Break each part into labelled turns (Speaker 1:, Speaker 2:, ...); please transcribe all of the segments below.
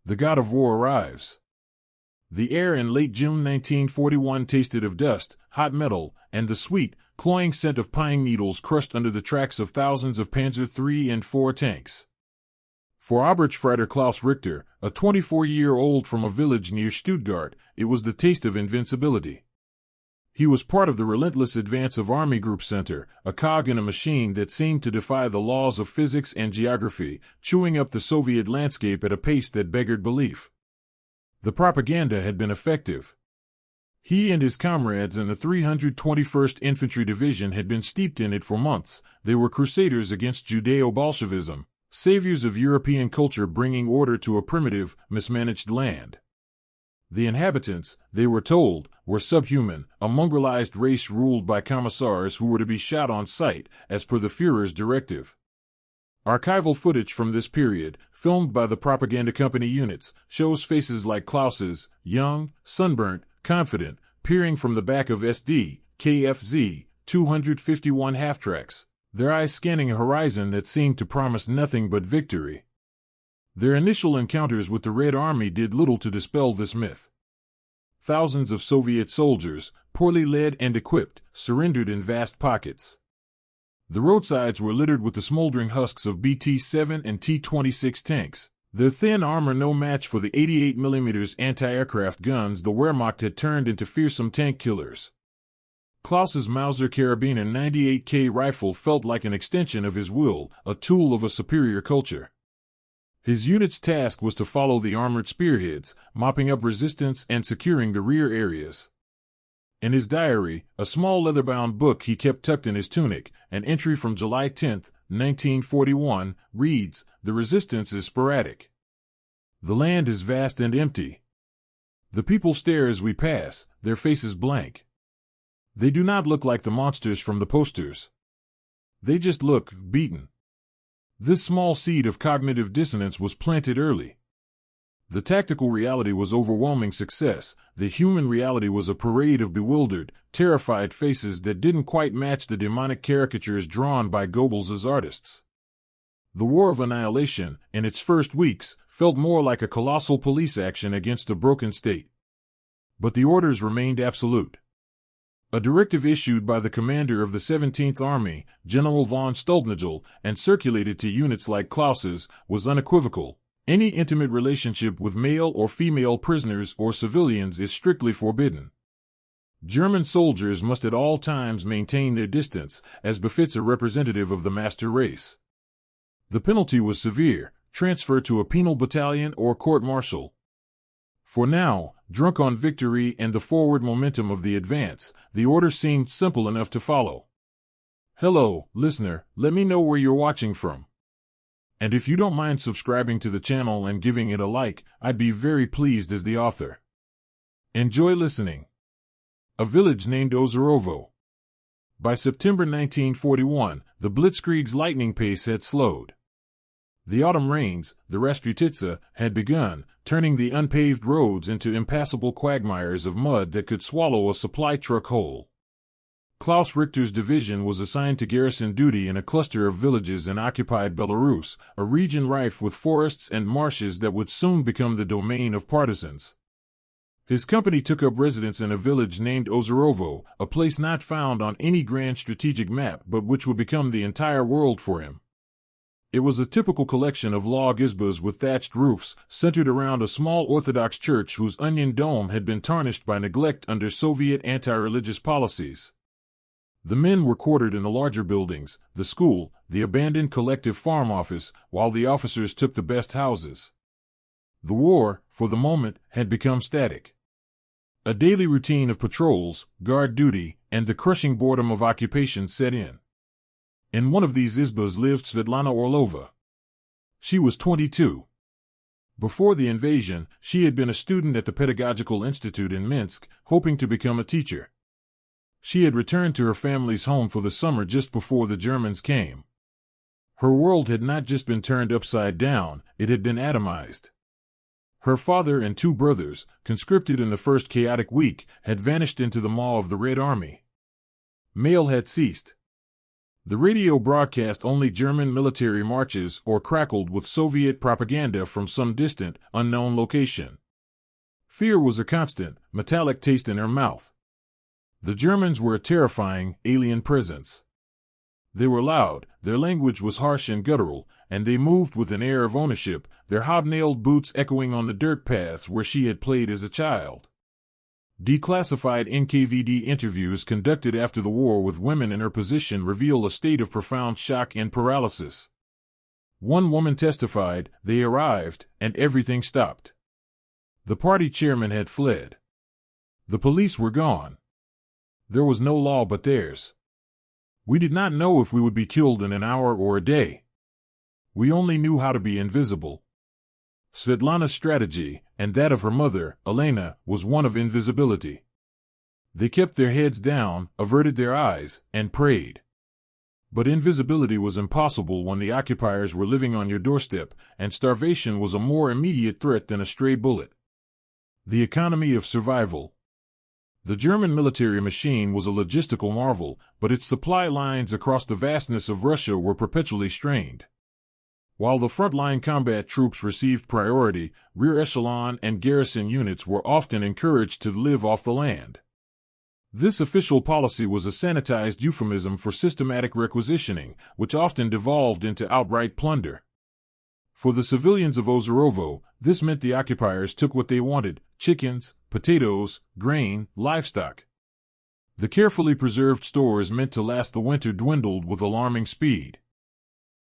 Speaker 1: The god of war arrives. The air in late June 1941 tasted of dust, hot metal, and the sweet, cloying scent of pine needles crushed under the tracks of thousands of Panzer III and IV tanks. For Oberstfreiter Klaus Richter, a 24-year-old from a village near Stuttgart, it was the taste of invincibility. He was part of the relentless advance of Army Group Center, a cog in a machine that seemed to defy the laws of physics and geography, chewing up the Soviet landscape at a pace that beggared belief. The propaganda had been effective. He and his comrades in the 321st Infantry Division had been steeped in it for months. They were crusaders against Judeo-Bolshevism, saviors of European culture bringing order to a primitive, mismanaged land. The inhabitants, they were told, were subhuman, a mongrelized race ruled by commissars who were to be shot on sight, as per the Führer's directive. Archival footage from this period, filmed by the propaganda company units, shows faces like Klaus's, young, sunburnt, confident, peering from the back of SD, KFZ, 251 half-tracks, their eyes scanning a horizon that seemed to promise nothing but victory. Their initial encounters with the Red Army did little to dispel this myth. Thousands of Soviet soldiers, poorly led and equipped, surrendered in vast pockets. The roadsides were littered with the smoldering husks of BT-7 and T-26 tanks, their thin armor no match for the 88mm anti-aircraft guns the Wehrmacht had turned into fearsome tank killers. Klaus's Mauser Carabiner 98K rifle felt like an extension of his will, a tool of a superior culture. His unit's task was to follow the armored spearheads, mopping up resistance and securing the rear areas. In his diary, a small leather-bound book he kept tucked in his tunic, an entry from July 10, 1941, reads, "The resistance is sporadic. The land is vast and empty. The people stare as we pass, their faces blank. They do not look like the monsters from the posters. They just look beaten." This small seed of cognitive dissonance was planted early. The tactical reality was overwhelming success. The human reality was a parade of bewildered, terrified faces that didn't quite match the demonic caricatures drawn by Goebbels's artists. The War of Annihilation, in its first weeks, felt more like a colossal police action against a broken state. But the orders remained absolute. A directive issued by the commander of the 17th Army, General von Stulpnagel, and circulated to units like Klaus's, was unequivocal. Any intimate relationship with male or female prisoners or civilians is strictly forbidden. German soldiers must at all times maintain their distance, as befits a representative of the master race. The penalty was severe: transfer to a penal battalion or court-martial. For now, drunk on victory and the forward momentum of the advance, the order seemed simple enough to follow. Hello, listener, let me know where you're watching from. And if you don't mind subscribing to the channel and giving it a like, I'd be very pleased as the author. Enjoy listening. A village named Ozerovo. By September 1941, the Blitzkrieg's lightning pace had slowed. The autumn rains, the Rastrutitsa, had begun, turning the unpaved roads into impassable quagmires of mud that could swallow a supply truck whole. Klaus Richter's division was assigned to garrison duty in a cluster of villages in occupied Belarus, a region rife with forests and marshes that would soon become the domain of partisans. His company took up residence in a village named Ozerovo, a place not found on any grand strategic map but which would become the entire world for him. It was a typical collection of log izbas with thatched roofs, centered around a small Orthodox church whose onion dome had been tarnished by neglect under Soviet anti-religious policies. The men were quartered in the larger buildings, the school, the abandoned collective farm office, while the officers took the best houses. The war, for the moment, had become static. A daily routine of patrols, guard duty, and the crushing boredom of occupation set in. In one of these izbas lived Svetlana Orlova. She was 22. Before the invasion, she had been a student at the Pedagogical Institute in Minsk, hoping to become a teacher. She had returned to her family's home for the summer just before the Germans came. Her world had not just been turned upside down, it had been atomized. Her father and two brothers, conscripted in the first chaotic week, had vanished into the maw of the Red Army. Mail had ceased. The radio broadcast only German military marches or crackled with Soviet propaganda from some distant, unknown location. Fear was a constant, metallic taste in her mouth. The Germans were a terrifying, alien presence. They were loud, their language was harsh and guttural, and they moved with an air of ownership, their hobnailed boots echoing on the dirt paths where she had played as a child. Declassified NKVD interviews conducted after the war with women in her position reveal a state of profound shock and paralysis. One woman testified, "They arrived, and everything stopped. The party chairman had fled. The police were gone. There was no law but theirs. We did not know if we would be killed in an hour or a day. We only knew how to be invisible." Svetlana's strategy, and that of her mother, Elena, was one of invisibility. They kept their heads down, averted their eyes, and prayed. But invisibility was impossible when the occupiers were living on your doorstep, and starvation was a more immediate threat than a stray bullet. The economy of survival. The German military machine was a logistical marvel, but its supply lines across the vastness of Russia were perpetually strained. While the frontline combat troops received priority, rear echelon and garrison units were often encouraged to live off the land. This official policy was a sanitized euphemism for systematic requisitioning, which often devolved into outright plunder. For the civilians of Ozerovo, this meant the occupiers took what they wanted: chickens, potatoes, grain, livestock. The carefully preserved stores meant to last the winter dwindled with alarming speed.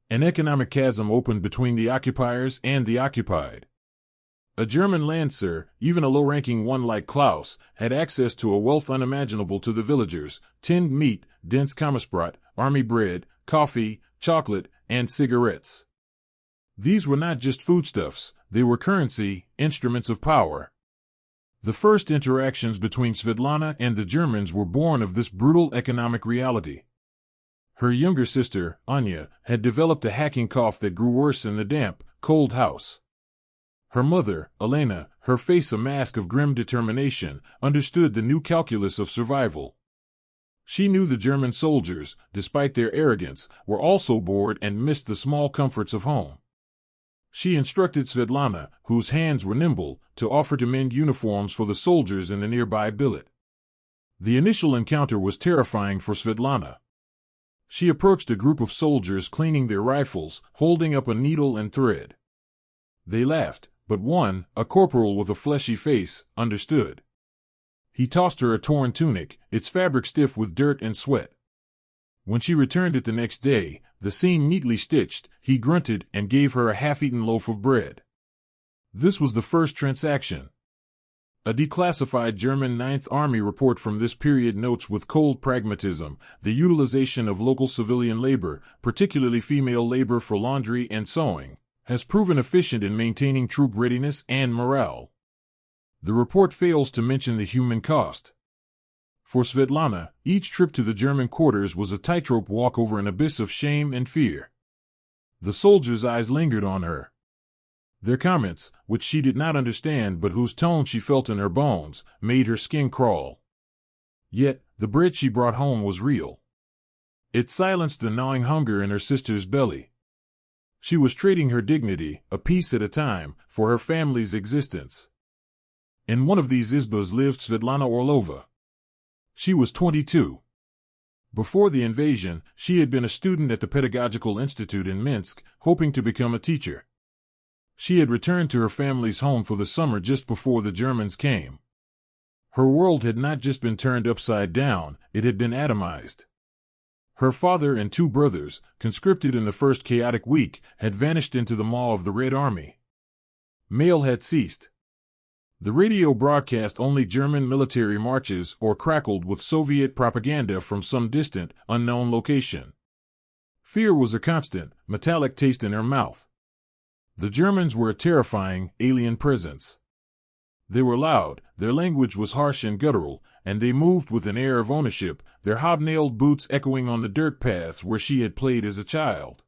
Speaker 1: An economic chasm opened between the occupiers and the occupied. A German Lancer, even a low-ranking one like Klaus, had access to a wealth unimaginable to the villagers: tinned meat, dense Kommissbrot, army bread, coffee, chocolate, and cigarettes. These were not just foodstuffs, they were currency, instruments of power. The first interactions between Svetlana and the Germans were born of this brutal economic reality. Her younger sister, Anya, had developed a hacking cough that grew worse in the damp, cold house. Her mother, Elena, her face a mask of grim determination, understood the new calculus of survival. She knew the German soldiers, despite their arrogance, were also bored and missed the small comforts of home. She instructed Svetlana, whose hands were nimble, to offer to mend uniforms for the soldiers in the nearby billet. The initial encounter was terrifying for Svetlana. She approached a group of soldiers cleaning their rifles, holding up a needle and thread. They laughed, but one, a corporal with a fleshy face, understood. He tossed her a torn tunic, its fabric stiff with dirt and sweat. When she returned it the next day, the seam neatly stitched, he grunted and gave her a half-eaten loaf of bread. This was the first transaction. A declassified German Ninth Army report from this period notes with cold pragmatism the utilization of local civilian labor, particularly female labor for laundry and sewing, has proven efficient in maintaining troop readiness and morale. The report fails to mention the human cost. For Svetlana, each trip to the German quarters was a tightrope walk over an abyss of shame and fear. The soldiers' eyes lingered on her. Their comments, which she did not understand but whose tone she felt in her bones, made her skin crawl. Yet, the bread she brought home was real. It silenced the gnawing hunger in her sister's belly. She was trading her dignity, a piece at a time, for her family's existence. In one of these izbas lived Svetlana Orlova. She was 22. Before the invasion, she had been a student at the Pedagogical Institute in Minsk, hoping to become a teacher. She had returned to her family's home for the summer just before the Germans came. Her world had not just been turned upside down, it had been atomized. Her father and two brothers, conscripted in the first chaotic week, had vanished into the maw of the Red Army. Mail had ceased. The radio broadcast only German military marches or crackled with Soviet propaganda from some distant, unknown location. Fear was a constant, metallic taste in her mouth. The Germans were a terrifying, alien presence. They were loud, their language was harsh and guttural, and they moved with an air of ownership, their hobnailed boots echoing on the dirt paths where she had played as a child.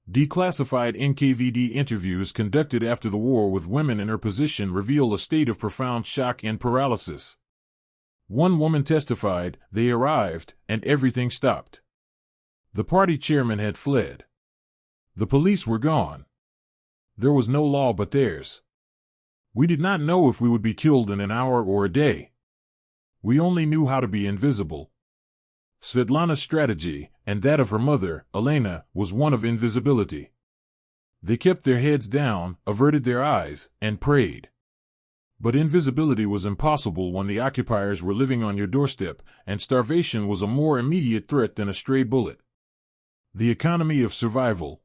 Speaker 1: Declassified NKVD interviews conducted after the war with women in her position reveal a state of profound shock and paralysis. One woman testified, "They arrived, and everything stopped. The party chairman had fled. The police were gone. There was no law but theirs. We did not know if we would be killed in an hour or a day. We only knew how to be invisible. Svetlana's strategy, and that of her mother, Elena, was one of invisibility. They kept their heads down, averted their eyes, and prayed. But invisibility was impossible when the occupiers were living on your doorstep, and starvation was a more immediate threat than a stray bullet. The economy of survival.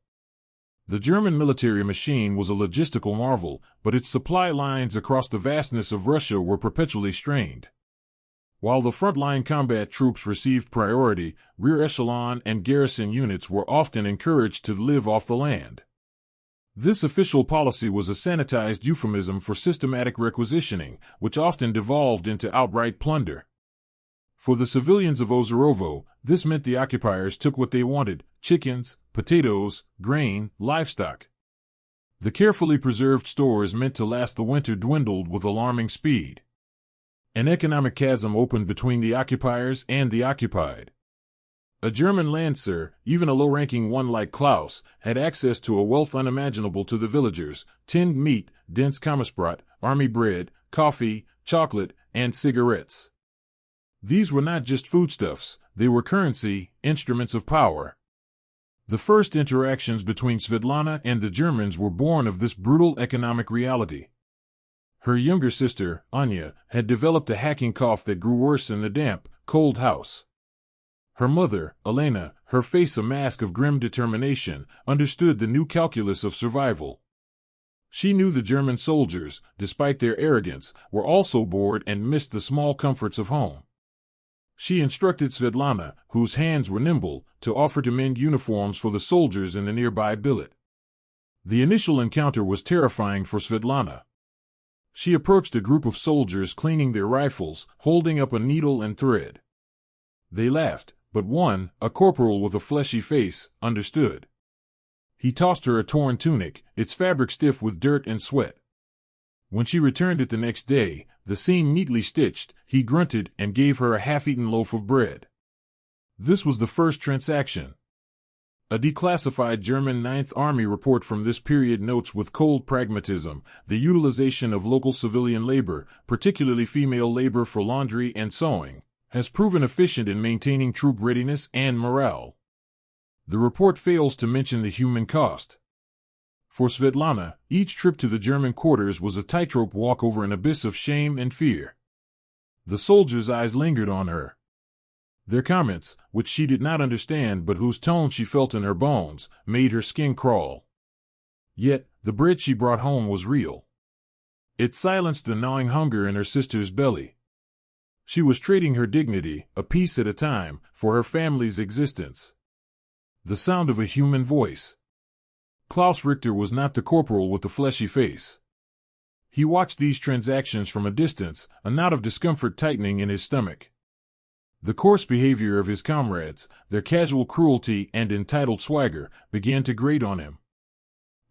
Speaker 1: The German military machine was a logistical marvel, but its supply lines across the vastness of Russia were perpetually strained. While the frontline combat troops received priority, rear echelon and garrison units were often encouraged to live off the land. This official policy was a sanitized euphemism for systematic requisitioning, which often devolved into outright plunder. For the civilians of Ozorovo, this meant the occupiers took what they wanted: chickens, potatoes, grain, livestock. The carefully preserved stores meant to last the winter dwindled with alarming speed. An economic chasm opened between the occupiers and the occupied. A German Landser, even a low-ranking one like Klaus, had access to a wealth unimaginable to the villagers: tinned meat, dense Kommissbrot, army bread, coffee, chocolate, and cigarettes. These were not just foodstuffs, they were currency, instruments of power. The first interactions between Svetlana and the Germans were born of this brutal economic reality. Her younger sister, Anya, had developed a hacking cough that grew worse in the damp, cold house. Her mother, Elena, her face a mask of grim determination, understood the new calculus of survival. She knew the German soldiers, despite their arrogance, were also bored and missed the small comforts of home. She instructed Svetlana, whose hands were nimble, to offer to mend uniforms for the soldiers in the nearby billet. The initial encounter was terrifying for Svetlana. She approached a group of soldiers cleaning their rifles, holding up a needle and thread. They laughed, but one, a corporal with a fleshy face, understood. He tossed her a torn tunic, its fabric stiff with dirt and sweat. When she returned it the next day, the seam neatly stitched, he grunted and gave her a half-eaten loaf of bread. This was the first transaction. A declassified German Ninth Army report from this period notes with cold pragmatism the utilization of local civilian labor, particularly female labor for laundry and sewing, has proven efficient in maintaining troop readiness and morale. The report fails to mention the human cost. For Svetlana, each trip to the German quarters was a tightrope walk over an abyss of shame and fear. The soldiers' eyes lingered on her. Their comments, which she did not understand but whose tone she felt in her bones, made her skin crawl. Yet, the bread she brought home was real. It silenced the gnawing hunger in her sister's belly. She was trading her dignity, a piece at a time, for her family's existence. The sound of a human voice. Klaus Richter was not the corporal with the fleshy face. He watched these transactions from a distance, a knot of discomfort tightening in his stomach. The coarse behavior of his comrades, their casual cruelty and entitled swagger, began to grate on him.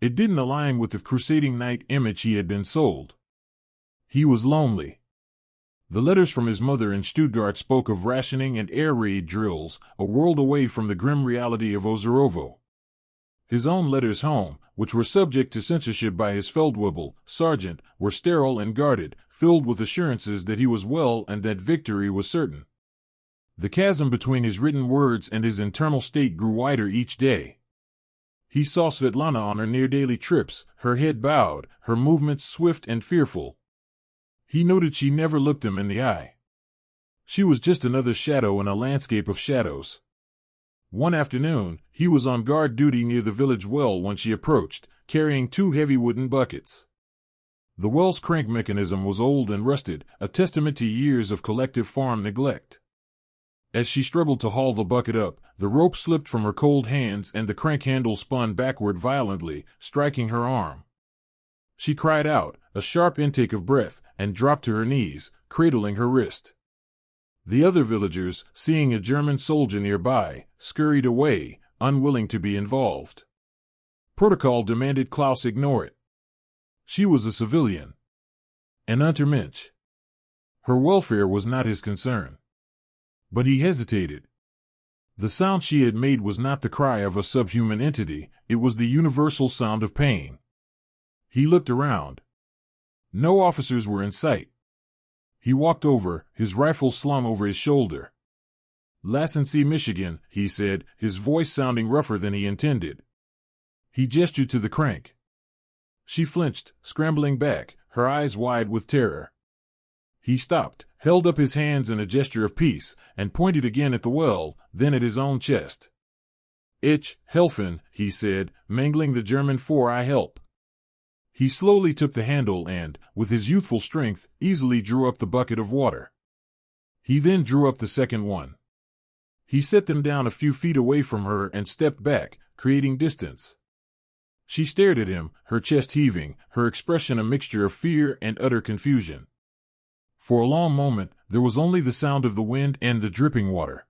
Speaker 1: It didn't align with the crusading knight image he had been sold. He was lonely. The letters from his mother in Stuttgart spoke of rationing and air raid drills, a world away from the grim reality of Ozorovo. His own letters home, which were subject to censorship by his Feldwebel, sergeant, were sterile and guarded, filled with assurances that he was well and that victory was certain. The chasm between his written words and his internal state grew wider each day. He saw Svetlana on her near-daily trips, her head bowed, her movements swift and fearful. He noted she never looked him in the eye. She was just another shadow in a landscape of shadows. One afternoon, he was on guard duty near the village well when she approached, carrying 2 heavy wooden buckets. The well's crank mechanism was old and rusted, a testament to years of collective farm neglect. As she struggled to haul the bucket up, the rope slipped from her cold hands and the crank handle spun backward violently, striking her arm. She cried out, a sharp intake of breath, and dropped to her knees, cradling her wrist. The other villagers, seeing a German soldier nearby, scurried away, unwilling to be involved. Protocol demanded Klaus ignore it. She was a civilian. An Untermensch. Her welfare was not his concern. But he hesitated. The sound she had made was not the cry of a subhuman entity, it was the universal sound of pain. He looked around. No officers were in sight. He walked over, his rifle slung over his shoulder. "Lassen Michigan," he said, his voice sounding rougher than he intended. He gestured to the crank. She flinched, scrambling back, her eyes wide with terror. He stopped, held up his hands in a gesture of peace, and pointed again at the well, then at his own chest. "Ich, helfen," he said, mangling the German for "I help." He slowly took the handle and, with his youthful strength, easily drew up the bucket of water. He then drew up the second one. He set them down a few feet away from her and stepped back, creating distance. She stared at him, her chest heaving, her expression a mixture of fear and utter confusion. For a long moment, there was only the sound of the wind and the dripping water.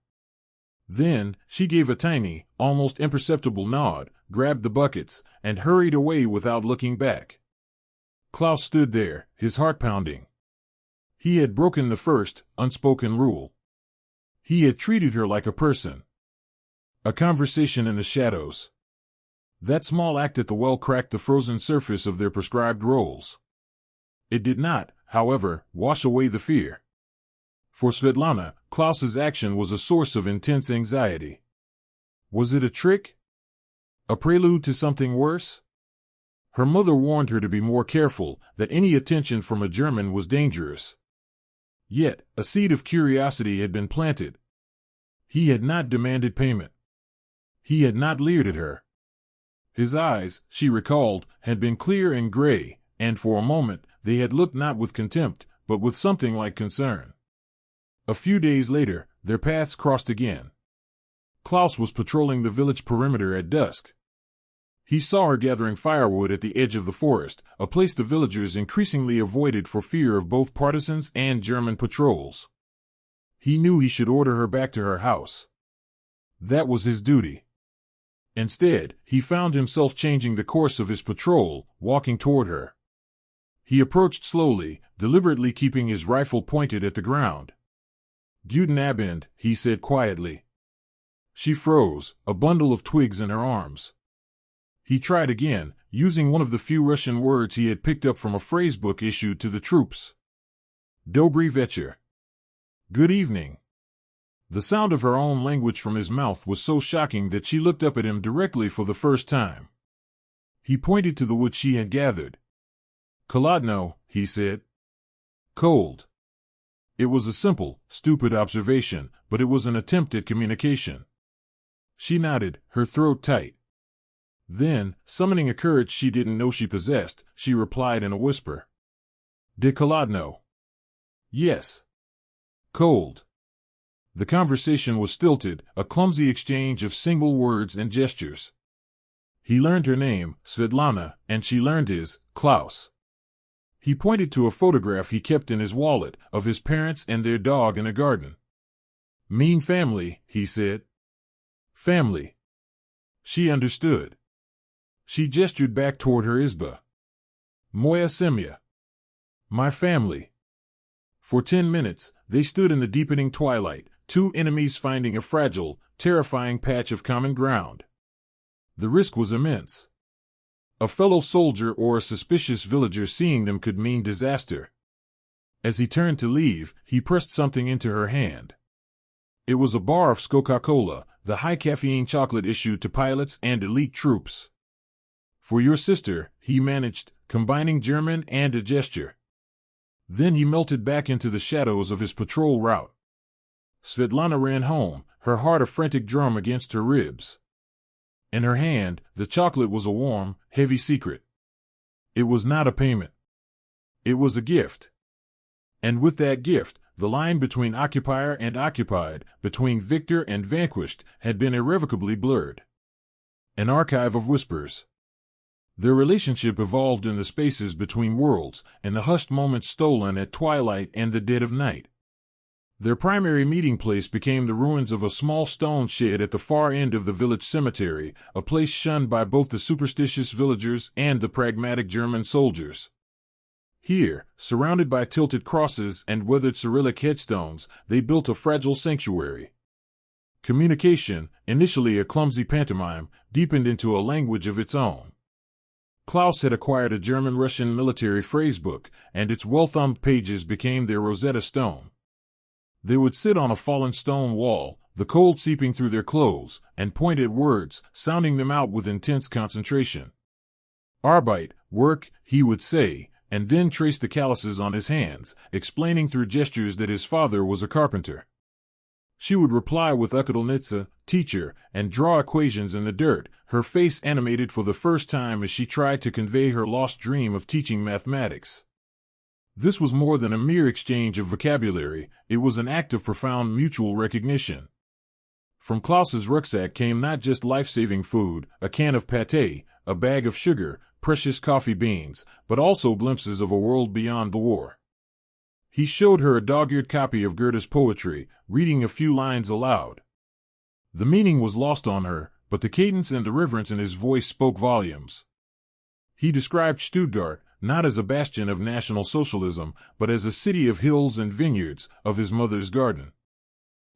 Speaker 1: Then, she gave a tiny, almost imperceptible nod, grabbed the buckets, and hurried away without looking back. Klaus stood there, his heart pounding. He had broken the first, unspoken rule. He had treated her like a person. A conversation in the shadows. That small act at the well cracked the frozen surface of their prescribed roles. It did not, however, wash away the fear. For Svetlana, Klaus's action was a source of intense anxiety. Was it a trick? A prelude to something worse? Her mother warned her to be more careful, that any attention from a German was dangerous. Yet, a seed of curiosity had been planted. He had not demanded payment. He had not leered at her. His eyes, she recalled, had been clear and gray, and for a moment, they had looked not with contempt, but with something like concern. A few days later, their paths crossed again. Klaus was patrolling the village perimeter at dusk. He saw her gathering firewood at the edge of the forest, a place the villagers increasingly avoided for fear of both partisans and German patrols. He knew he should order her back to her house. That was his duty. Instead, he found himself changing the course of his patrol, walking toward her. He approached slowly, deliberately keeping his rifle pointed at the ground. "Guten Abend," he said quietly. She froze, a bundle of twigs in her arms. He tried again, using one of the few Russian words he had picked up from a phrasebook issued to the troops. "Dobry večer." Good evening. The sound of her own language from his mouth was so shocking that she looked up at him directly for the first time. He pointed to the wood she had gathered. "Kolodno," he said. Cold. It was a simple, stupid observation, but it was an attempt at communication. She nodded, her throat tight. Then, summoning a courage she didn't know she possessed, she replied in a whisper. "De Kolodno." "Yes." "Cold." The conversation was stilted, a clumsy exchange of single words and gestures. He learned her name, Svetlana, and she learned his, Klaus. He pointed to a photograph he kept in his wallet, of his parents and their dog in a garden. "Mean family," he said. "Family." She understood. She gestured back toward her izba. "Moja semya." "My family." For 10 minutes, they stood in the deepening twilight, two enemies finding a fragile, terrifying patch of common ground. The risk was immense. A fellow soldier or a suspicious villager seeing them could mean disaster. As he turned to leave, he pressed something into her hand. It was a bar of Coca-Cola, the high-caffeine chocolate issued to pilots and elite troops. "For your sister," he managed, combining German and a gesture. Then he melted back into the shadows of his patrol route. Svetlana ran home, her heart a frantic drum against her ribs. In her hand, the chocolate was a warm, heavy secret. It was not a payment. It was a gift. And with that gift, the line between occupier and occupied, between victor and vanquished, had been irrevocably blurred. An archive of whispers. Their relationship evolved in the spaces between worlds, and the hushed moments stolen at twilight and the dead of night. Their primary meeting place became the ruins of a small stone shed at the far end of the village cemetery, a place shunned by both the superstitious villagers and the pragmatic German soldiers. Here, surrounded by tilted crosses and weathered Cyrillic headstones, they built a fragile sanctuary. Communication, initially a clumsy pantomime, deepened into a language of its own. Klaus had acquired a German-Russian military phrasebook, and its well-thumbed pages became their Rosetta Stone. They would sit on a fallen stone wall, the cold seeping through their clothes, and point at words, sounding them out with intense concentration. Arbeit, work, he would say, and then trace the calluses on his hands, explaining through gestures that his father was a carpenter. She would reply with Ukadelnitsa, teacher, and draw equations in the dirt, her face animated for the first time as she tried to convey her lost dream of teaching mathematics. This was more than a mere exchange of vocabulary, it was an act of profound mutual recognition. From Klaus's rucksack came not just life-saving food, a can of pâté, a bag of sugar, precious coffee beans, but also glimpses of a world beyond the war. He showed her a dog-eared copy of Goethe's poetry, reading a few lines aloud. The meaning was lost on her, but the cadence and the reverence in his voice spoke volumes. He described Stuttgart, not as a bastion of National Socialism, but as a city of hills and vineyards, of his mother's garden.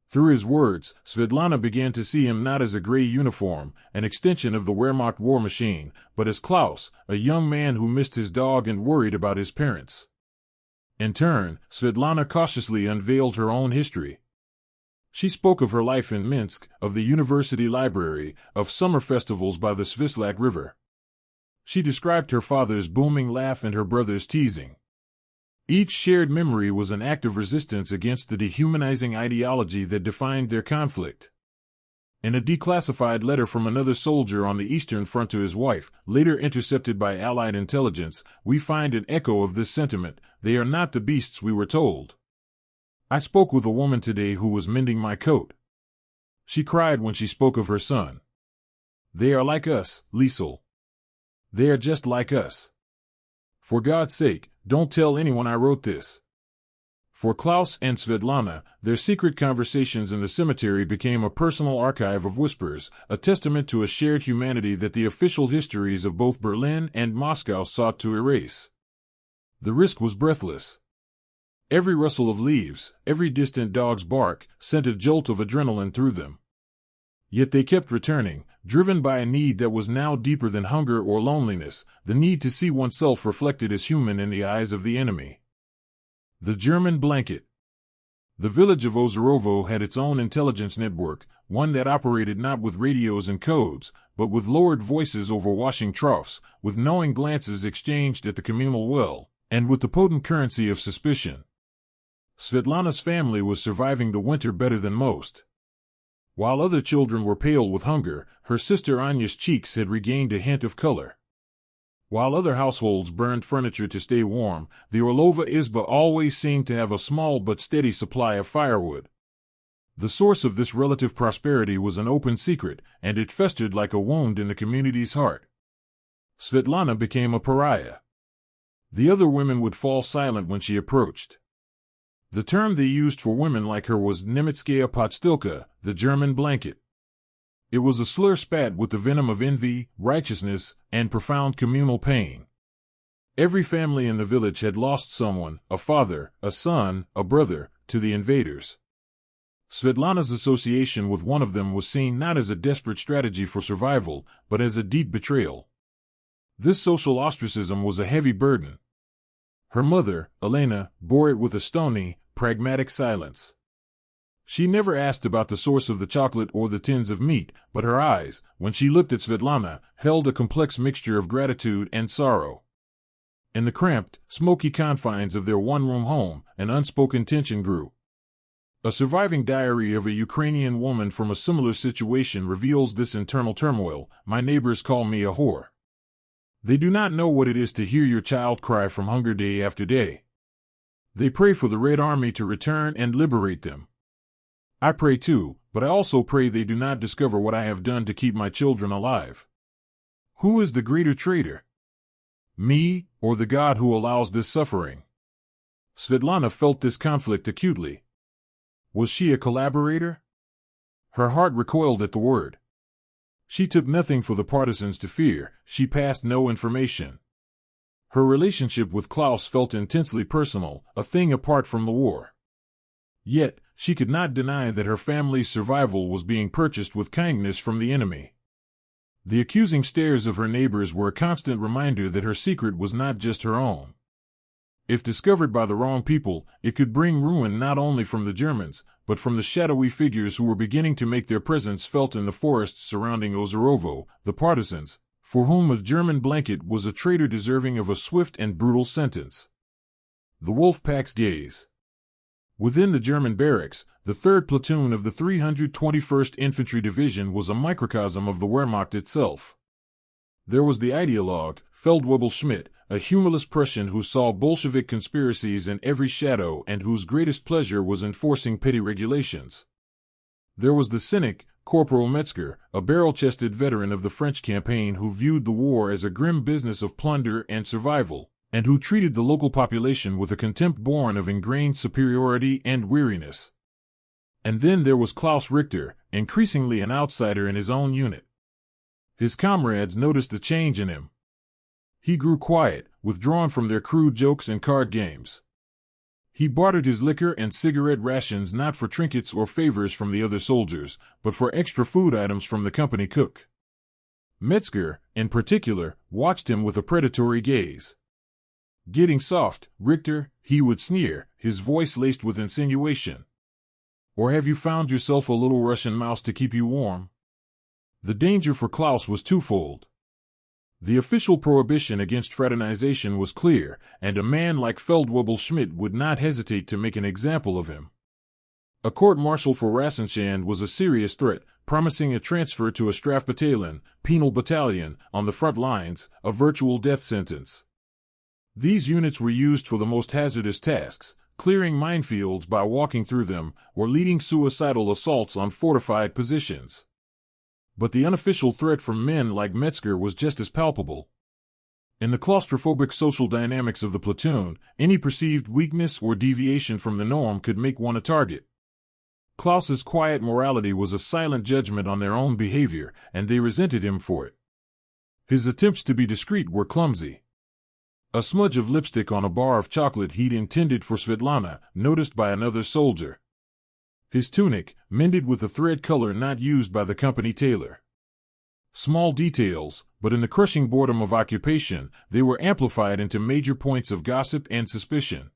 Speaker 1: Through his words, Svetlana began to see him not as a gray uniform, an extension of the Wehrmacht war machine, but as Klaus, a young man who missed his dog and worried about his parents. In turn, Svetlana cautiously unveiled her own history. She spoke of her life in Minsk, of the university library, of summer festivals by the Svislak River. She described her father's booming laugh and her brother's teasing. Each shared memory was an act of resistance against the dehumanizing ideology that defined their conflict. In a declassified letter from another soldier on the Eastern Front to his wife, later intercepted by Allied intelligence, we find an echo of this sentiment: "They are not the beasts we were told. I spoke with a woman today who was mending my coat. She cried when she spoke of her son. They are like us, Liesel. They are just like us. For God's sake, don't tell anyone I wrote this." For Klaus and Svetlana, their secret conversations in the cemetery became a personal archive of whispers, a testament to a shared humanity that the official histories of both Berlin and Moscow sought to erase. The risk was breathless. Every rustle of leaves, every distant dog's bark, sent a jolt of adrenaline through them. Yet they kept returning, driven by a need that was now deeper than hunger or loneliness, the need to see oneself reflected as human in the eyes of the enemy. The German blanket. The village of Ozarovo had its own intelligence network, one that operated not with radios and codes, but with lowered voices over washing troughs, with knowing glances exchanged at the communal well, and with the potent currency of suspicion. Svetlana's family was surviving the winter better than most. While other children were pale with hunger, her sister Anya's cheeks had regained a hint of color. While other households burned furniture to stay warm, the Orlova Izba always seemed to have a small but steady supply of firewood. The source of this relative prosperity was an open secret, and it festered like a wound in the community's heart. Svetlana became a pariah. The other women would fall silent when she approached. The term they used for women like her was Nemetskaya Podstilka, the German blanket. It was a slur spat with the venom of envy, righteousness, and profound communal pain. Every family in the village had lost someone, a father, a son, a brother, to the invaders. Svetlana's association with one of them was seen not as a desperate strategy for survival, but as a deep betrayal. This social ostracism was a heavy burden. Her mother, Elena, bore it with a stony, pragmatic silence. She never asked about the source of the chocolate or the tins of meat, but her eyes, when she looked at Svetlana, held a complex mixture of gratitude and sorrow. In the cramped, smoky confines of their one-room home, an unspoken tension grew. A surviving diary of a Ukrainian woman from a similar situation reveals this internal turmoil. "My neighbors call me a whore. They do not know what it is to hear your child cry from hunger day after day. They pray for the Red Army to return and liberate them. I pray too, but I also pray they do not discover what I have done to keep my children alive. Who is the greater traitor? Me, or the God who allows this suffering?" Svetlana felt this conflict acutely. Was she a collaborator? Her heart recoiled at the word. She took nothing for the partisans to fear, she passed no information. Her relationship with Klaus felt intensely personal, a thing apart from the war. Yet, she could not deny that her family's survival was being purchased with kindness from the enemy. The accusing stares of her neighbors were a constant reminder that her secret was not just her own. If discovered by the wrong people, it could bring ruin not only from the Germans, but from the shadowy figures who were beginning to make their presence felt in the forests surrounding Ozorovo, the Partisans, for whom a German blanket was a traitor deserving of a swift and brutal sentence. The wolf pack's gaze. Within the German barracks, the 3rd Platoon of the 321st Infantry Division was a microcosm of the Wehrmacht itself. There was the ideologue, Feldwebel Schmidt, a humorless Prussian who saw Bolshevik conspiracies in every shadow and whose greatest pleasure was enforcing petty regulations. There was the cynic, Corporal Metzger, a barrel-chested veteran of the French campaign who viewed the war as a grim business of plunder and survival, and who treated the local population with a contempt born of ingrained superiority and weariness. And then there was Klaus Richter, increasingly an outsider in his own unit. His comrades noticed a change in him. He grew quiet, withdrawn from their crude jokes and card games. He bartered his liquor and cigarette rations not for trinkets or favors from the other soldiers, but for extra food items from the company cook. Metzger, in particular, watched him with a predatory gaze. "Getting soft, Richter," he would sneer, his voice laced with insinuation. "Or have you found yourself a little Russian mouse to keep you warm?" The danger for Klaus was twofold. The official prohibition against fraternization was clear, and a man like Feldwebel Schmidt would not hesitate to make an example of him. A court-martial for Rassenschande was a serious threat, promising a transfer to a Strafbataillon, penal battalion, on the front lines, a virtual death sentence. These units were used for the most hazardous tasks, clearing minefields by walking through them, or leading suicidal assaults on fortified positions. But the unofficial threat from men like Metzger was just as palpable. In the claustrophobic social dynamics of the platoon, any perceived weakness or deviation from the norm could make one a target. Klaus's quiet morality was a silent judgment on their own behavior, and they resented him for it. His attempts to be discreet were clumsy. A smudge of lipstick on a bar of chocolate he'd intended for Svetlana, noticed by another soldier. His tunic, mended with a thread color not used by the company tailor. Small details, but in the crushing boredom of occupation, they were amplified into major points of gossip and suspicion.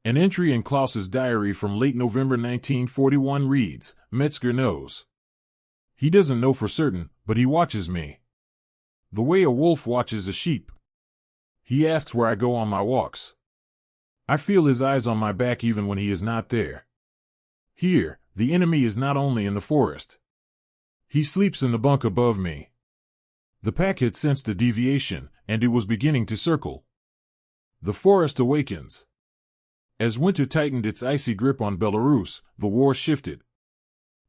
Speaker 1: An entry in Klaus's diary from late November 1941 reads, "Metzger knows. He doesn't know for certain, but he watches me. The way a wolf watches a sheep. He asks where I go on my walks. I feel his eyes on my back even when he is not there. Here, the enemy is not only in the forest. He sleeps in the bunk above me." The pack had sensed a deviation, and it was beginning to circle. The forest awakens. As winter tightened its icy grip on Belarus, the war shifted.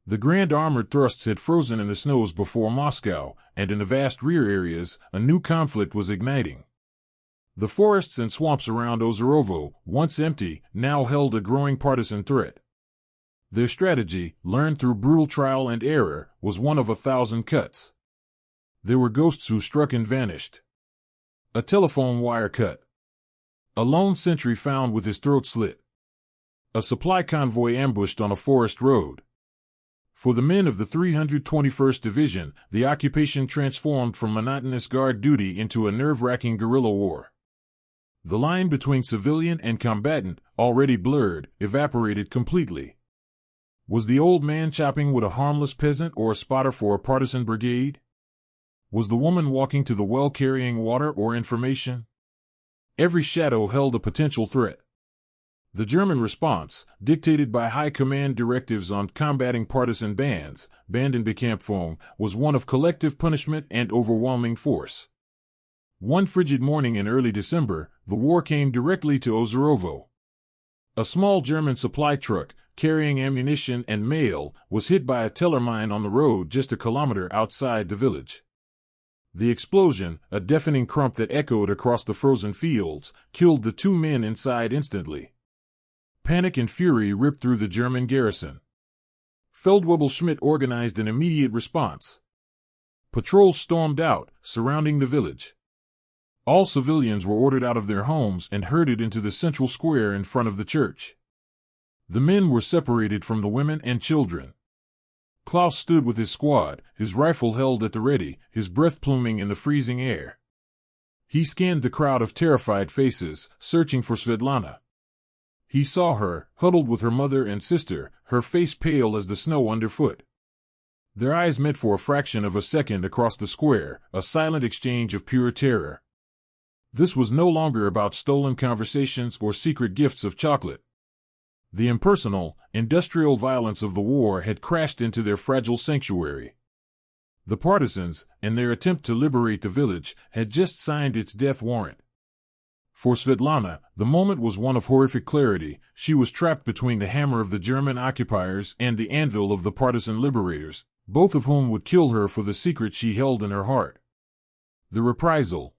Speaker 1: The grand armored thrusts had frozen in the snows before Moscow, and in the vast rear areas, a new conflict was igniting. The forests and swamps around Ozorovo, once empty, now held a growing partisan threat. Their strategy, learned through brutal trial and error, was one of 1,000 cuts. There were ghosts who struck and vanished. A telephone wire cut. A lone sentry found with his throat slit. A supply convoy ambushed on a forest road. For the men of the 321st Division, the occupation transformed from monotonous guard duty into a nerve-wracking guerrilla war. The line between civilian and combatant, already blurred, evaporated completely. Was the old man chopping wood a harmless peasant or a spotter for a partisan brigade? Was the woman walking to the well carrying water or information? Every shadow held a potential threat. The German response, dictated by high command directives on combating partisan bands, Bandenbekämpfung, was one of collective punishment and overwhelming force. One frigid morning in early December, the war came directly to Ozorovo. A small German supply truck, carrying ammunition and mail, was hit by a teller mine on the road just a kilometer outside the village. The explosion, a deafening crump that echoed across the frozen fields, killed the 2 men inside instantly. Panic and fury ripped through the German garrison. Feldwebel Schmidt organized an immediate response. Patrols stormed out, surrounding the village. All civilians were ordered out of their homes and herded into the central square in front of the church. The men were separated from the women and children. Klaus stood with his squad, his rifle held at the ready, his breath pluming in the freezing air. He scanned the crowd of terrified faces, searching for Svetlana. He saw her, huddled with her mother and sister, her face pale as the snow underfoot. Their eyes met for a fraction of a second across the square, a silent exchange of pure terror. This was no longer about stolen conversations or secret gifts of chocolate. The impersonal, industrial violence of the war had crashed into their fragile sanctuary. The partisans, in their attempt to liberate the village, had just signed its death warrant. For Svetlana, the moment was one of horrific clarity. She was trapped between the hammer of the German occupiers and the anvil of the partisan liberators, both of whom would kill her for the secret she held in her heart. The reprisal.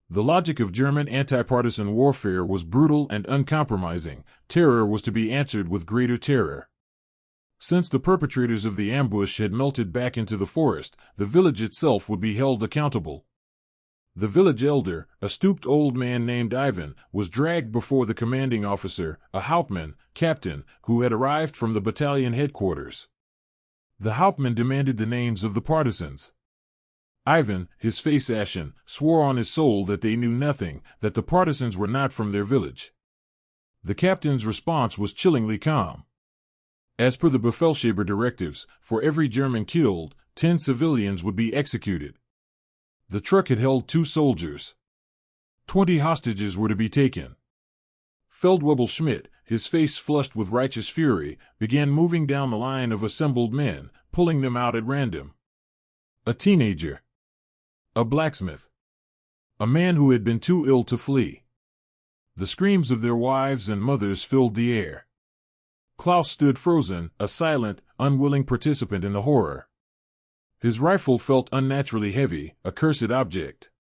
Speaker 1: The logic of German anti-partisan warfare was brutal and uncompromising. Terror was to be answered with greater terror. Since the perpetrators of the ambush had melted back into the forest, the village itself would be held accountable. The village elder, a stooped old man named Ivan, was dragged before the commanding officer, a hauptmann, captain, who had arrived from the battalion headquarters. The hauptmann demanded the names of the partisans. Ivan, his face ashen, swore on his soul that they knew nothing, that the partisans were not from their village. The captain's response was chillingly calm. As per the Befehlshaber directives, for every German killed, 10 civilians would be executed. The truck had held 2 soldiers. 20 hostages were to be taken. Feldwebel Schmidt, his face flushed with righteous fury, began moving down the line of assembled men, pulling them out at random. A teenager. A blacksmith. A man who had been too ill to flee. The screams of their wives and mothers filled the air. Klaus stood frozen, a silent, unwilling participant in the horror. His rifle felt unnaturally heavy, a cursed object.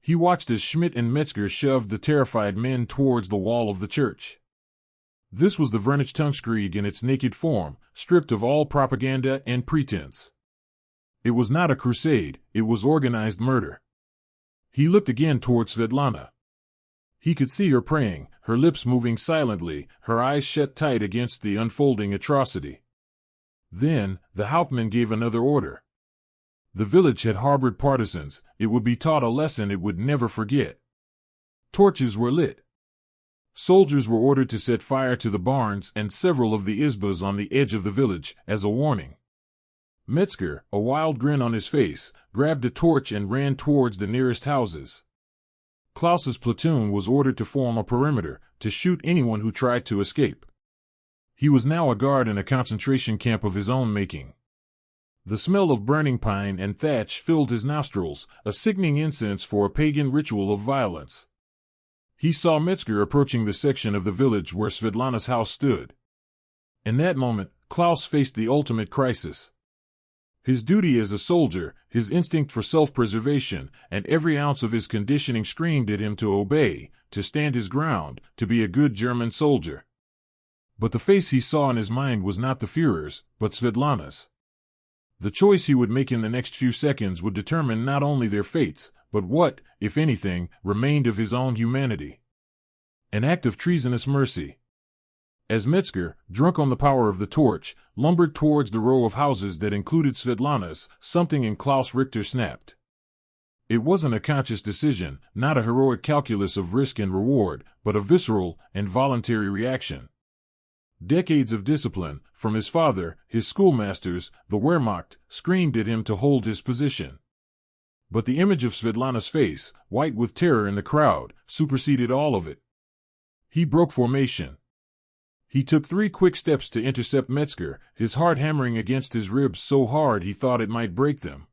Speaker 1: He watched as Schmidt and Metzger shoved the terrified men towards the wall of the church. This was the Vernichtungskrieg in its naked form, stripped of all propaganda and pretense. It was not a crusade, it was organized murder. He looked again toward Svetlana. He could see her praying, her lips moving silently, her eyes shut tight against the unfolding atrocity. Then, the hauptmann gave another order. The village had harbored partisans, it would be taught a lesson it would never forget. Torches were lit. Soldiers were ordered to set fire to the barns and several of the izbas on the edge of the village, as a warning. Metzger, a wild grin on his face, grabbed a torch and ran towards the nearest houses. Klaus's platoon was ordered to form a perimeter, to shoot anyone who tried to escape. He was now a guard in a concentration camp of his own making. The smell of burning pine and thatch filled his nostrils, a sickening incense for a pagan ritual of violence. He saw Metzger approaching the section of the village where Svetlana's house stood. In that moment, Klaus faced the ultimate crisis. His duty as a soldier, his instinct for self-preservation, and every ounce of his conditioning screamed at him to obey, to stand his ground, to be a good German soldier. But the face he saw in his mind was not the Führer's, but Svetlana's. The choice he would make in the next few seconds would determine not only their fates, but what, if anything, remained of his own humanity. An act of treasonous mercy. As Metzger, drunk on the power of the torch, lumbered towards the row of houses that included Svetlana's, something in Klaus Richter snapped. It wasn't a conscious decision, not a heroic calculus of risk and reward, but a visceral and voluntary reaction. Decades of discipline, from his father, his schoolmasters, the Wehrmacht, screamed at him to hold his position. But the image of Svetlana's face, white with terror in the crowd, superseded all of it. He broke formation. He took 3 quick steps to intercept Metzger, his heart hammering against his ribs so hard he thought it might break them.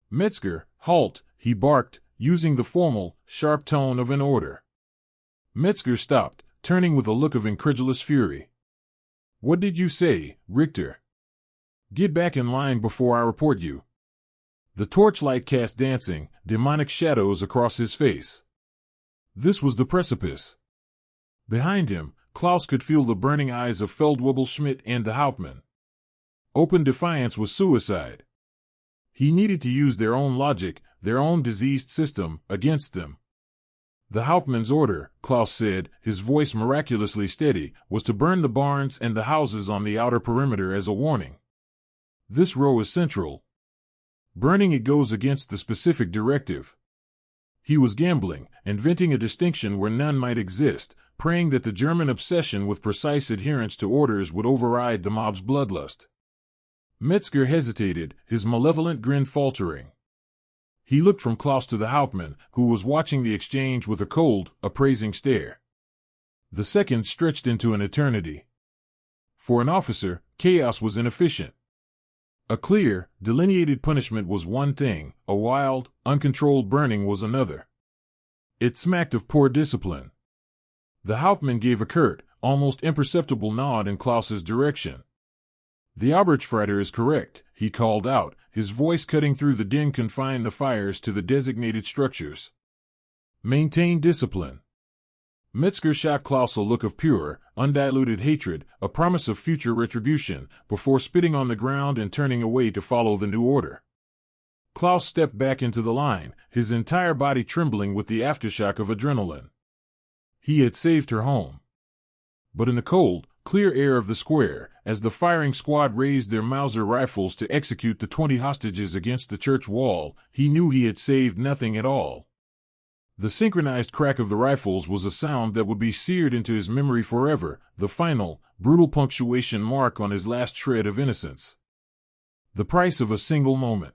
Speaker 1: "Metzger, halt," he barked, using the formal, sharp tone of an order. Metzger stopped, turning with a look of incredulous fury. "What did you say, Richter? Get back in line before I report you." The torchlight cast dancing, demonic shadows across his face. This was the precipice. Behind him, Klaus could feel the burning eyes of Feldwebel Schmidt and the hauptmann. Open defiance was suicide. He needed to use their own logic, their own diseased system, against them. The Hauptmann's order, Klaus said, his voice miraculously steady, was to burn the barns and the houses on the outer perimeter as a warning. This row is central. Burning it goes against the specific directive. He was gambling, inventing a distinction where none might exist, praying that the German obsession with precise adherence to orders would override the mob's bloodlust. Metzger hesitated, his malevolent grin faltering. He looked from Klaus to the Hauptmann, who was watching the exchange with a cold, appraising stare. The seconds stretched into an eternity. For an officer, chaos was inefficient. A clear, delineated punishment was one thing, a wild, uncontrolled burning was another. It smacked of poor discipline. The Hauptmann gave a curt, almost imperceptible nod in Klaus's direction. "The Oberstfreiter is correct," he called out, his voice cutting through the din. "Confine the fires to the designated structures. Maintain discipline." Metzger shot Klaus a look of pure, undiluted hatred, a promise of future retribution, before spitting on the ground and turning away to follow the new order. Klaus stepped back into the line, his entire body trembling with the aftershock of adrenaline. He had saved her home. But in the cold, clear air of the square, as the firing squad raised their Mauser rifles to execute the 20 hostages against the church wall, he knew he had saved nothing at all. The synchronized crack of the rifles was a sound that would be seared into his memory forever, the final, brutal punctuation mark on his last shred of innocence. The price of a single moment.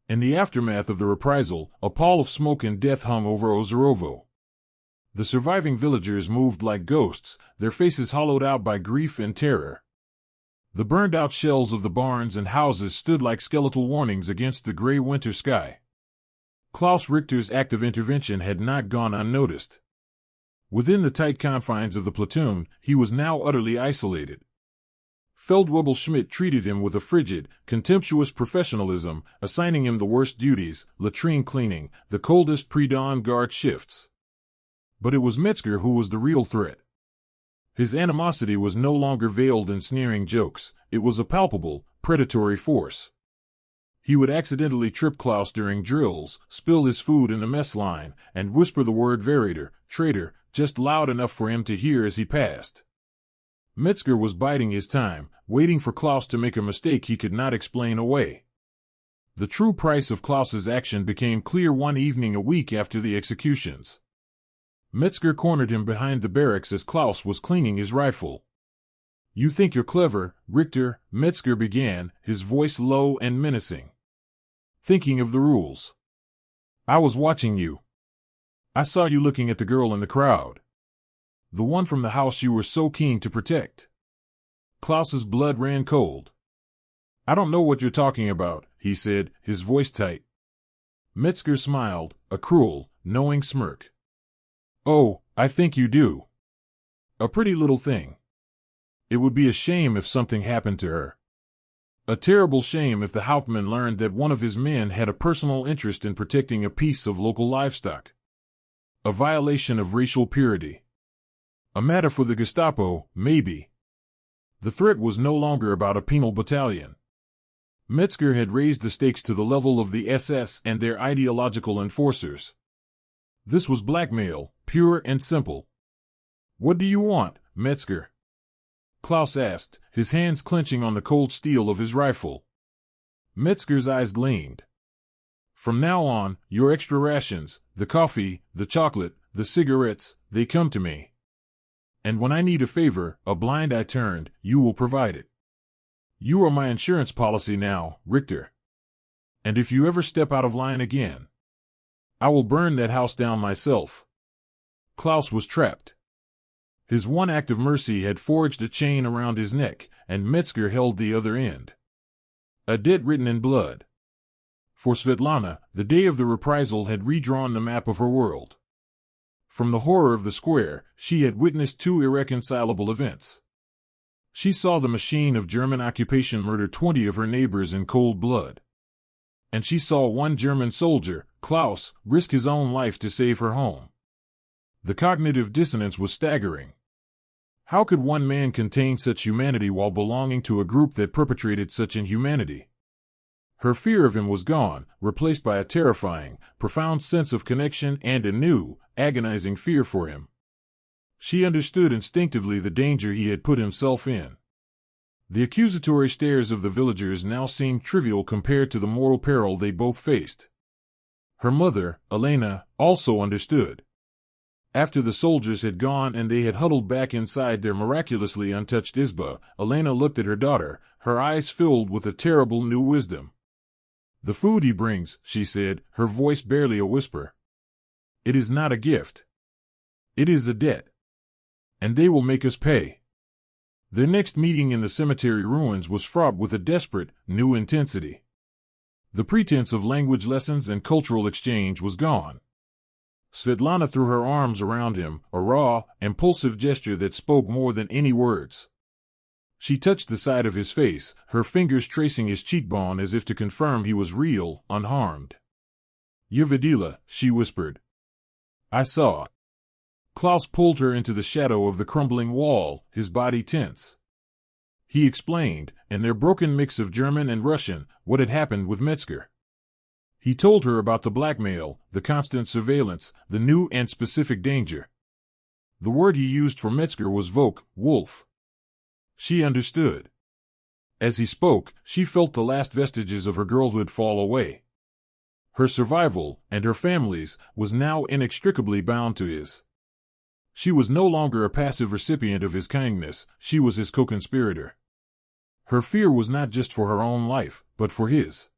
Speaker 1: In the aftermath of the reprisal, a pall of smoke and death hung over Ozerovo. The surviving villagers moved like ghosts, their faces hollowed out by grief and terror. The burned-out shells of the barns and houses stood like skeletal warnings against the gray winter sky. Klaus Richter's act of intervention had not gone unnoticed. Within the tight confines of the platoon, he was now utterly isolated. Feldwebel Schmidt treated him with a frigid, contemptuous professionalism, assigning him the worst duties, latrine cleaning, the coldest pre-dawn guard shifts. But it was Metzger who was the real threat. His animosity was no longer veiled in sneering jokes, it was a palpable, predatory force. He would accidentally trip Klaus during drills, spill his food in the mess line, and whisper the word "Verräter," traitor, just loud enough for him to hear as he passed. Metzger was biding his time, waiting for Klaus to make a mistake he could not explain away. The true price of Klaus's action became clear one evening a week after the executions. Metzger cornered him behind the barracks as Klaus was cleaning his rifle. "You think you're clever, Richter," Metzger began, his voice low and menacing. "Thinking of the rules. I was watching you. I saw you looking at the girl in the crowd. The one from the house you were so keen to protect." Klaus's blood ran cold. "I don't know what you're talking about," he said, his voice tight. Metzger smiled, a cruel, knowing smirk. "Oh, I think you do. A pretty little thing. It would be a shame if something happened to her. A terrible shame if the Hauptmann learned that one of his men had a personal interest in protecting a piece of local livestock. A violation of racial purity. A matter for the Gestapo, maybe." The threat was no longer about a penal battalion. Metzger had raised the stakes to the level of the SS and their ideological enforcers. This was blackmail, pure and simple. "What do you want, Metzger?" Klaus asked, his hands clenching on the cold steel of his rifle. Metzger's eyes gleamed. "From now on, your extra rations, the coffee, the chocolate, the cigarettes, they come to me. And when I need a favor, a blind eye turned, you will provide it. You are my insurance policy now, Richter. And if you ever step out of line again, I will burn that house down myself." Klaus was trapped. His one act of mercy had forged a chain around his neck, and Metzger held the other end. A debt written in blood. For Svetlana, the day of the reprisal had redrawn the map of her world. From the horror of the square, she had witnessed two irreconcilable events. She saw the machine of German occupation murder 20 of her neighbors in cold blood. And she saw one German soldier, Klaus, risk his own life to save her home. The cognitive dissonance was staggering. How could one man contain such humanity while belonging to a group that perpetrated such inhumanity? Her fear of him was gone, replaced by a terrifying, profound sense of connection and a new, agonizing fear for him. She understood instinctively the danger he had put himself in. The accusatory stares of the villagers now seemed trivial compared to the mortal peril they both faced. Her mother, Elena, also understood. After the soldiers had gone and they had huddled back inside their miraculously untouched izba, Elena looked at her daughter, her eyes filled with a terrible new wisdom. "The food he brings," she said, her voice barely a whisper. "It is not a gift. It is a debt. And they will make us pay." Their next meeting in the cemetery ruins was fraught with a desperate, new intensity. The pretense of language lessons and cultural exchange was gone. Svetlana threw her arms around him, a raw, impulsive gesture that spoke more than any words. She touched the side of his face, her fingers tracing his cheekbone as if to confirm he was real, unharmed. "You videla," she whispered. "I saw." Klaus pulled her into the shadow of the crumbling wall, his body tense. He explained, in their broken mix of German and Russian, what had happened with Metzger. He told her about the blackmail, the constant surveillance, the new and specific danger. The word he used for Metzger was Volk, wolf. She understood. As he spoke, she felt the last vestiges of her girlhood fall away. Her survival, and her family's, was now inextricably bound to his. She was no longer a passive recipient of his kindness, she was his co-conspirator. Her fear was not just for her own life, but for his.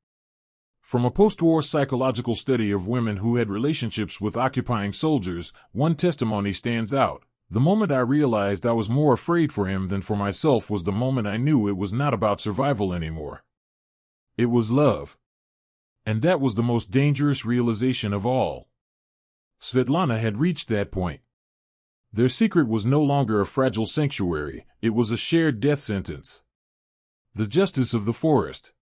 Speaker 1: From a post-war psychological study of women who had relationships with occupying soldiers, one testimony stands out. "The moment I realized I was more afraid for him than for myself was the moment I knew it was not about survival anymore. It was love. And that was the most dangerous realization of all." Svetlana had reached that point. Their secret was no longer a fragile sanctuary, it was a shared death sentence. The justice of the forest.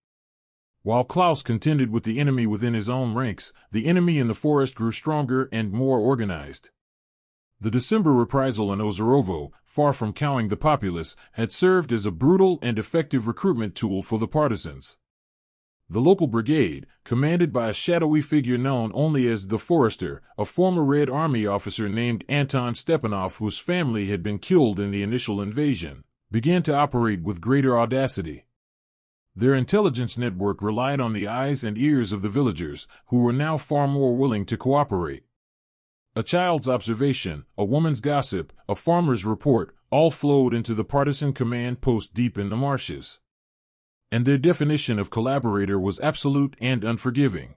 Speaker 1: While Klaus contended with the enemy within his own ranks, the enemy in the forest grew stronger and more organized. The December reprisal in Ozorovo, far from cowing the populace, had served as a brutal and effective recruitment tool for the partisans. The local brigade, commanded by a shadowy figure known only as the Forester, a former Red Army officer named Anton Stepanov whose family had been killed in the initial invasion, began to operate with greater audacity. Their intelligence network relied on the eyes and ears of the villagers, who were now far more willing to cooperate. A child's observation, a woman's gossip, a farmer's report, all flowed into the partisan command post deep in the marshes. And their definition of collaborator was absolute and unforgiving.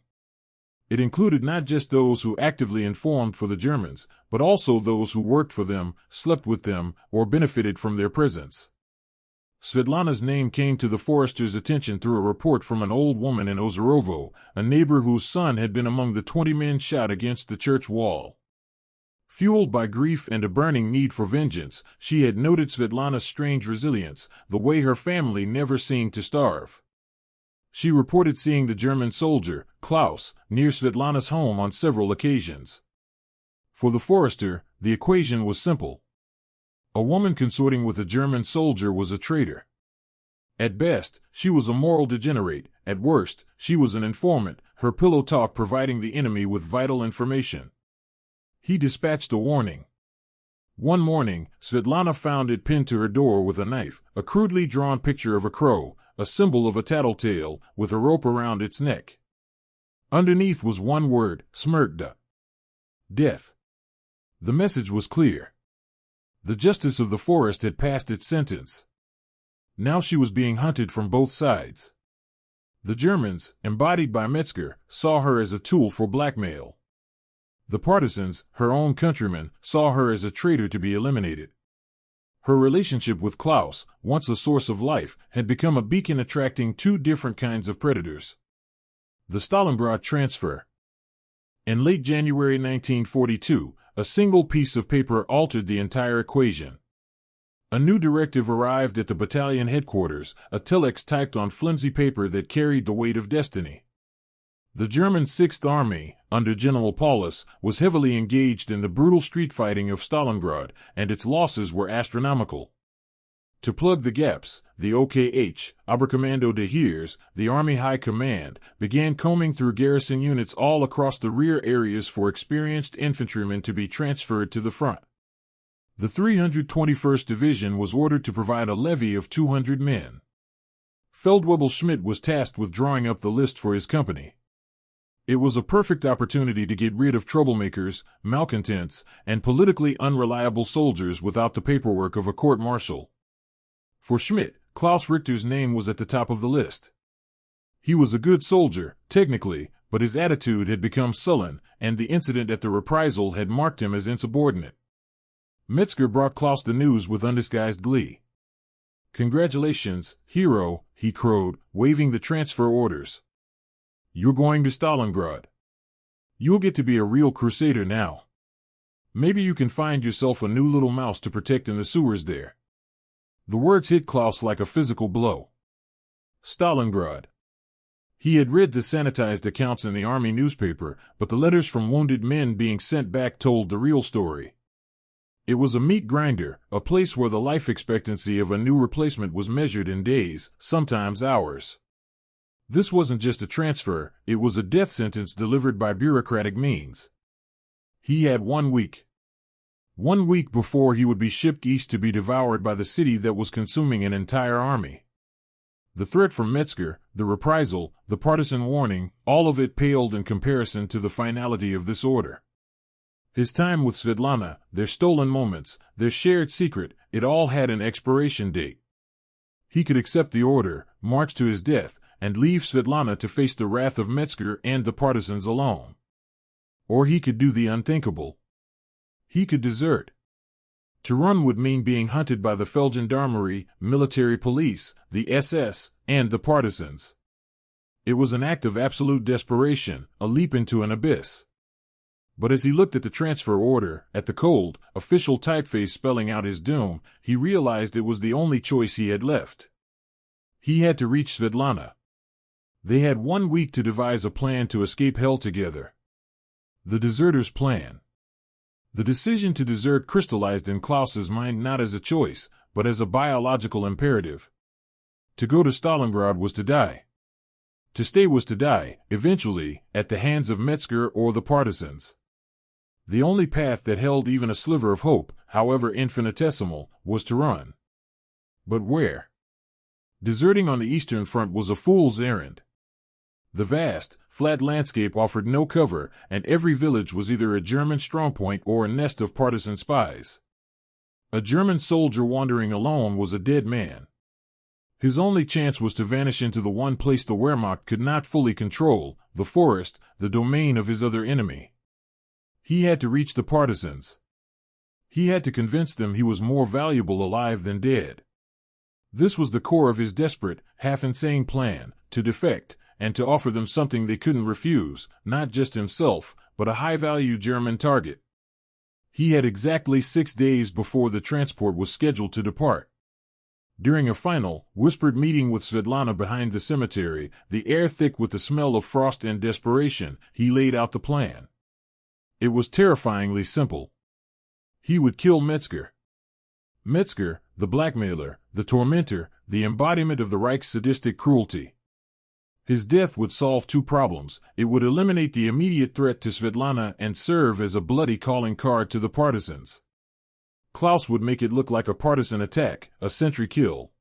Speaker 1: It included not just those who actively informed for the Germans, but also those who worked for them, slept with them, or benefited from their presence. Svetlana's name came to the forester's attention through a report from an old woman in Ozorovo, a neighbor whose son had been among the 20 men shot against the church wall. Fueled by grief and a burning need for vengeance, she had noted Svetlana's strange resilience, the way her family never seemed to starve. She reported seeing the German soldier, Klaus, near Svetlana's home on several occasions. For the forester, the equation was simple. A woman consorting with a German soldier was a traitor. At best, she was a moral degenerate, at worst, she was an informant, her pillow talk providing the enemy with vital information. He dispatched a warning. One morning, Svetlana found it pinned to her door with a knife, a crudely drawn picture of a crow, a symbol of a tattletale, with a rope around its neck. Underneath was one word, smrtda. Death. The message was clear. The justice of the forest had passed its sentence. Now she was being hunted from both sides. The Germans, embodied by Metzger, saw her as a tool for blackmail. The partisans, her own countrymen, saw her as a traitor to be eliminated. Her relationship with Klaus, once a source of life, had become a beacon attracting two different kinds of predators. The Stalingrad transfer. In late January 1942, a single piece of paper altered the entire equation. A new directive arrived at the battalion headquarters, a telex typed on flimsy paper that carried the weight of destiny. The German Sixth Army, under General Paulus, was heavily engaged in the brutal street fighting of Stalingrad, and its losses were astronomical. To plug the gaps, the OKH, Oberkommando des Heers, the Army High Command, began combing through garrison units all across the rear areas for experienced infantrymen to be transferred to the front. The 321st Division was ordered to provide a levy of 200 men. Feldwebel Schmidt was tasked with drawing up the list for his company. It was a perfect opportunity to get rid of troublemakers, malcontents, and politically unreliable soldiers without the paperwork of a court-martial. For Schmidt, Klaus Richter's name was at the top of the list. He was a good soldier, technically, but his attitude had become sullen, and the incident at the reprisal had marked him as insubordinate. Metzger brought Klaus the news with undisguised glee. "Congratulations, hero," he crowed, waving the transfer orders. "You're going to Stalingrad. You'll get to be a real crusader now. Maybe you can find yourself a new little mouse to protect in the sewers there." The words hit Klaus like a physical blow. Stalingrad. He had read the sanitized accounts in the army newspaper, but the letters from wounded men being sent back told the real story. It was a meat grinder, a place where the life expectancy of a new replacement was measured in days, sometimes hours. This wasn't just a transfer, it was a death sentence delivered by bureaucratic means. He had 1 week. 1 week before he would be shipped east to be devoured by the city that was consuming an entire army. The threat from Metzger, the reprisal, the partisan warning, all of it paled in comparison to the finality of this order. His time with Svetlana, their stolen moments, their shared secret, it all had an expiration date. He could accept the order, march to his death, and leave Svetlana to face the wrath of Metzger and the partisans alone. Or he could do the unthinkable. He could desert. To run would mean being hunted by the Feldgendarmerie, military police, the SS, and the partisans. It was an act of absolute desperation, a leap into an abyss. But as he looked at the transfer order, at the cold, official typeface spelling out his doom, he realized it was the only choice he had left. He had to reach Svetlana. They had 1 week to devise a plan to escape hell together. The deserter's plan. The decision to desert crystallized in Klaus's mind not as a choice, but as a biological imperative. To go to Stalingrad was to die. To stay was to die, eventually, at the hands of Metzger or the partisans. The only path that held even a sliver of hope, however infinitesimal, was to run. But where? Deserting on the Eastern Front was a fool's errand. The vast, flat landscape offered no cover, and every village was either a German strongpoint or a nest of partisan spies. A German soldier wandering alone was a dead man. His only chance was to vanish into the one place the Wehrmacht could not fully control, the forest, the domain of his other enemy. He had to reach the partisans. He had to convince them he was more valuable alive than dead. This was the core of his desperate, half-insane plan, to defect, and to offer them something they couldn't refuse, not just himself, but a high-value German target. He had exactly 6 days before the transport was scheduled to depart. During a final, whispered meeting with Svetlana behind the cemetery, the air thick with the smell of frost and desperation, he laid out the plan. It was terrifyingly simple. He would kill Metzger. Metzger, the blackmailer, the tormentor, the embodiment of the Reich's sadistic cruelty. His death would solve 2 problems. It would eliminate the immediate threat to Svetlana and serve as a bloody calling card to the partisans. Klaus would make it look like a partisan attack, a sentry kill.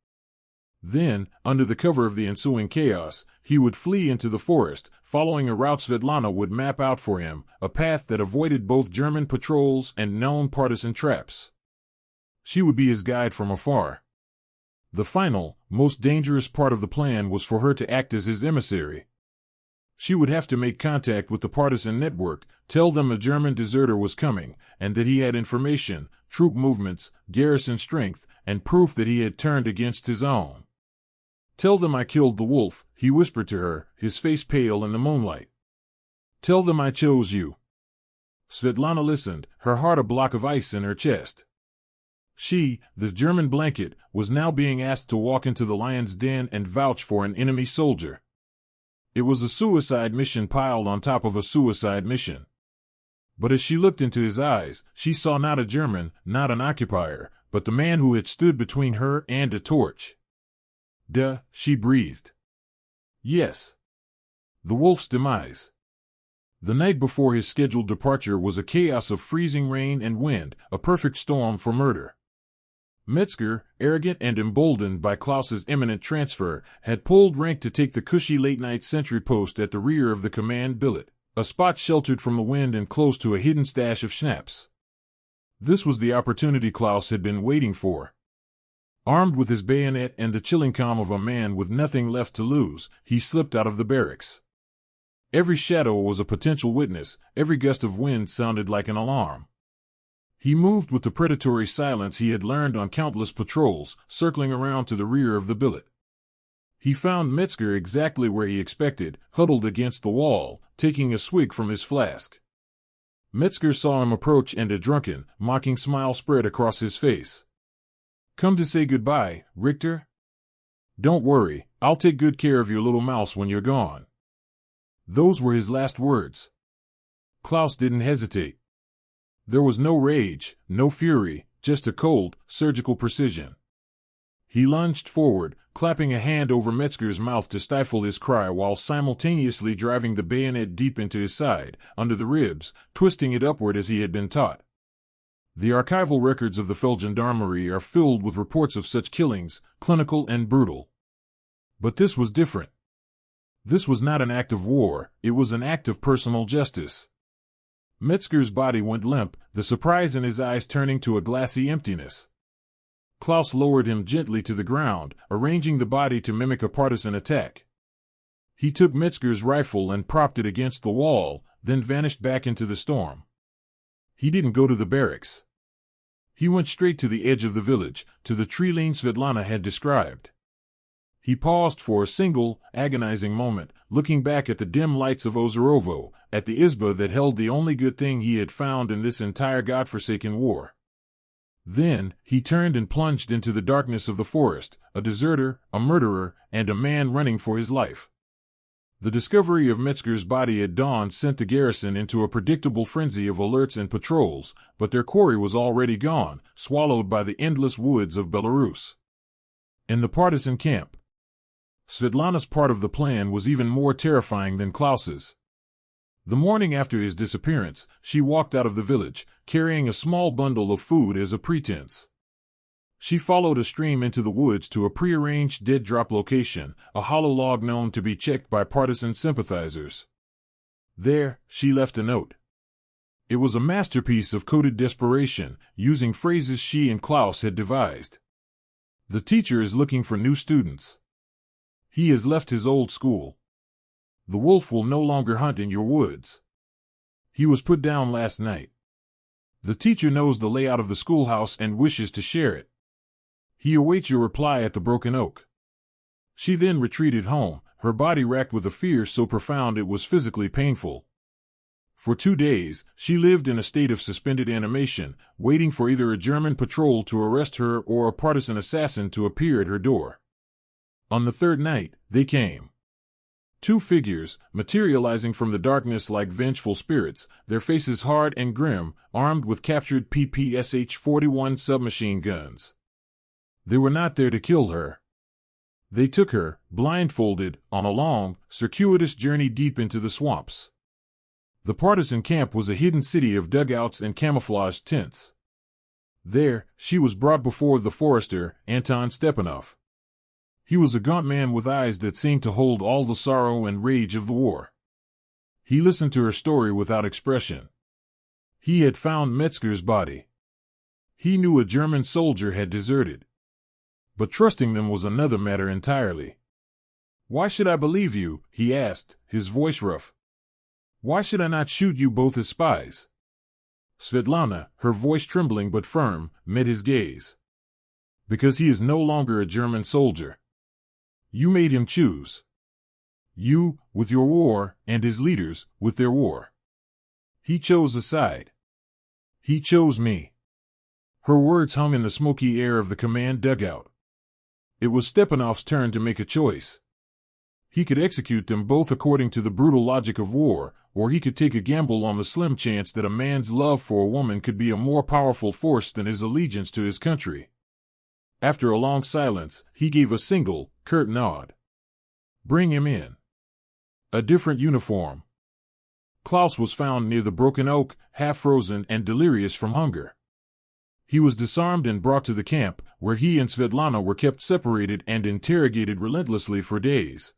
Speaker 1: Then, under the cover of the ensuing chaos, he would flee into the forest, following a route Svetlana would map out for him, a path that avoided both German patrols and known partisan traps. She would be his guide from afar. The final, most dangerous part of the plan was for her to act as his emissary. She would have to make contact with the partisan network, tell them a German deserter was coming, and that he had information, troop movements, garrison strength, and proof that he had turned against his own. "Tell them I killed the wolf," he whispered to her, his face pale in the moonlight. "Tell them I chose you." Svetlana listened, her heart a block of ice in her chest. She, the German blanket, was now being asked to walk into the lion's den and vouch for an enemy soldier. It was a suicide mission piled on top of a suicide mission. But as she looked into his eyes, she saw not a German, not an occupier, but the man who had stood between her and a torch. Duh, she breathed. Yes. The wolf's demise. The night before his scheduled departure was a chaos of freezing rain and wind, a perfect storm for murder. Metzger, arrogant and emboldened by Klaus's imminent transfer, had pulled rank to take the cushy late-night sentry post at the rear of the command billet, a spot sheltered from the wind and close to a hidden stash of schnapps. This was the opportunity Klaus had been waiting for. Armed with his bayonet and the chilling calm of a man with nothing left to lose, he slipped out of the barracks. Every shadow was a potential witness, every gust of wind sounded like an alarm. He moved with the predatory silence he had learned on countless patrols, circling around to the rear of the billet. He found Metzger exactly where he expected, huddled against the wall, taking a swig from his flask. Metzger saw him approach and a drunken, mocking smile spread across his face. "Come to say goodbye, Richter? Don't worry, I'll take good care of your little mouse when you're gone." Those were his last words. Klaus didn't hesitate. There was no rage, no fury, just a cold, surgical precision. He lunged forward, clapping a hand over Metzger's mouth to stifle his cry while simultaneously driving the bayonet deep into his side, under the ribs, twisting it upward as he had been taught. The archival records of the Feldgendarmerie are filled with reports of such killings, clinical and brutal. But this was different. This was not an act of war, it was an act of personal justice. Metzger's body went limp, the surprise in his eyes turning to a glassy emptiness. Klaus lowered him gently to the ground, arranging the body to mimic a partisan attack. He took Metzger's rifle and propped it against the wall, then vanished back into the storm. He didn't go to the barracks. He went straight to the edge of the village, to the tree lane Svetlana had described. He paused for a single, agonizing moment, looking back at the dim lights of Ozerovo, at the izba that held the only good thing he had found in this entire godforsaken war. Then, he turned and plunged into the darkness of the forest, a deserter, a murderer, and a man running for his life. The discovery of Metzger's body at dawn sent the garrison into a predictable frenzy of alerts and patrols, but their quarry was already gone, swallowed by the endless woods of Belarus. In the partisan camp, Svetlana's part of the plan was even more terrifying than Klaus's. The morning after his disappearance, she walked out of the village, carrying a small bundle of food as a pretense. She followed a stream into the woods to a prearranged dead-drop location, a hollow log known to be checked by partisan sympathizers. There, she left a note. It was a masterpiece of coded desperation, using phrases she and Klaus had devised. "The teacher is looking for new students. He has left his old school. The wolf will no longer hunt in your woods. He was put down last night. The teacher knows the layout of the schoolhouse and wishes to share it. He awaits your reply at the Broken Oak." She then retreated home, her body racked with a fear so profound it was physically painful. For 2 days, she lived in a state of suspended animation, waiting for either a German patrol to arrest her or a partisan assassin to appear at her door. On the third night, they came. 2 figures, materializing from the darkness like vengeful spirits, their faces hard and grim, armed with captured PPSH-41 submachine guns. They were not there to kill her. They took her, blindfolded, on a long, circuitous journey deep into the swamps. The partisan camp was a hidden city of dugouts and camouflaged tents. There, she was brought before the forester, Anton Stepanov. He was a gaunt man with eyes that seemed to hold all the sorrow and rage of the war. He listened to her story without expression. He had found Metzger's body. He knew a German soldier had deserted. But trusting them was another matter entirely. "Why should I believe you?" he asked, his voice rough. "Why should I not shoot you both as spies?" Svetlana, her voice trembling but firm, met his gaze. "Because he is no longer a German soldier. You made him choose. You, with your war, and his leaders, with their war. He chose a side. He chose me." Her words hung in the smoky air of the command dugout. It was Stepanov's turn to make a choice. He could execute them both according to the brutal logic of war, or he could take a gamble on the slim chance that a man's love for a woman could be a more powerful force than his allegiance to his country. After a long silence, he gave a single, curt nod. "Bring him in." A different uniform. Klaus was found near the broken oak, half-frozen and delirious from hunger. He was disarmed and brought to the camp, where he and Svetlana were kept separated and interrogated relentlessly for days.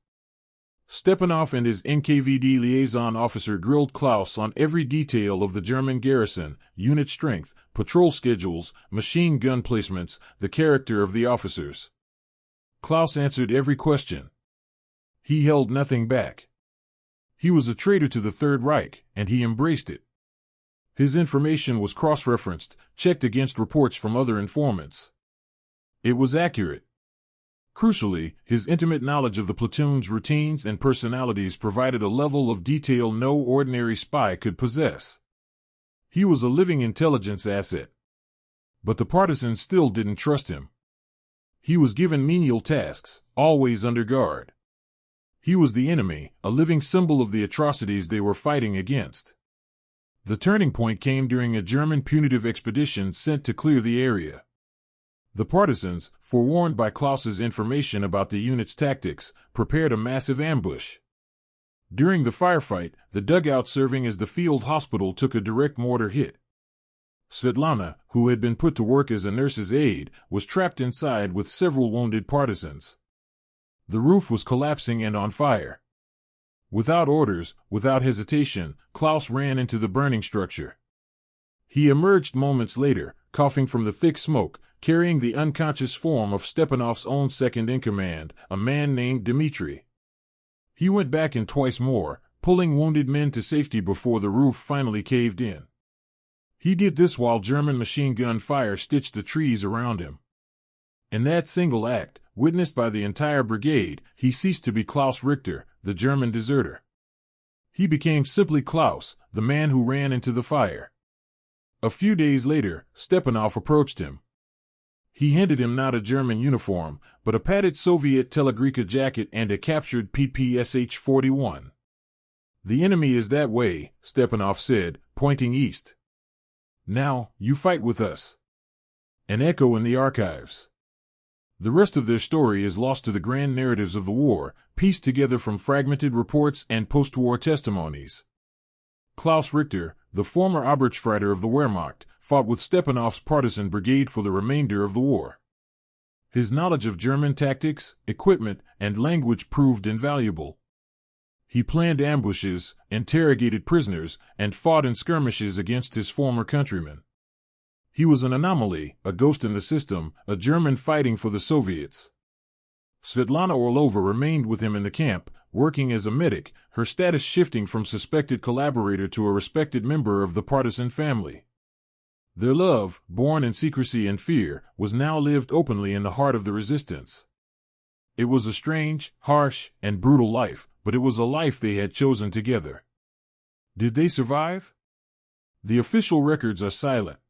Speaker 1: Stepanov and his NKVD liaison officer grilled Klaus on every detail of the German garrison, unit strength, patrol schedules, machine gun placements, the character of the officers. Klaus answered every question. He held nothing back. He was a traitor to the Third Reich, and he embraced it. His information was cross-referenced, checked against reports from other informants. It was accurate. Crucially, his intimate knowledge of the platoon's routines and personalities provided a level of detail no ordinary spy could possess. He was a living intelligence asset. But the partisans still didn't trust him. He was given menial tasks, always under guard. He was the enemy, a living symbol of the atrocities they were fighting against. The turning point came during a German punitive expedition sent to clear the area. The partisans, forewarned by Klaus's information about the unit's tactics, prepared a massive ambush. During the firefight, the dugout serving as the field hospital took a direct mortar hit. Svetlana, who had been put to work as a nurse's aide, was trapped inside with several wounded partisans. The roof was collapsing and on fire. Without orders, without hesitation, Klaus ran into the burning structure. He emerged moments later, coughing from the thick smoke, carrying the unconscious form of Stepanov's own second-in-command, a man named Dmitri. He went back in twice more, pulling wounded men to safety before the roof finally caved in. He did this while German machine gun fire stitched the trees around him. In that single act, witnessed by the entire brigade, he ceased to be Klaus Richter, the German deserter. He became simply Klaus, the man who ran into the fire. A few days later, Stepanov approached him. He handed him not a German uniform, but a padded Soviet Telegrika jacket and a captured PPSH-41. "The enemy is that way," Stepanov said, pointing east. "Now, you fight with us." An echo in the archives. The rest of their story is lost to the grand narratives of the war, pieced together from fragmented reports and post-war testimonies. Klaus Richter, the former Oberstfreiter of the Wehrmacht, fought with Stepanov's partisan brigade for the remainder of the war. His knowledge of German tactics, equipment, and language proved invaluable. He planned ambushes, interrogated prisoners, and fought in skirmishes against his former countrymen. He was an anomaly, a ghost in the system, a German fighting for the Soviets. Svetlana Orlova remained with him in the camp, working as a medic, her status shifting from suspected collaborator to a respected member of the partisan family. Their love, born in secrecy and fear, was now lived openly in the heart of the resistance. It was a strange, harsh, and brutal life, but it was a life they had chosen together. Did they survive? The official records are silent.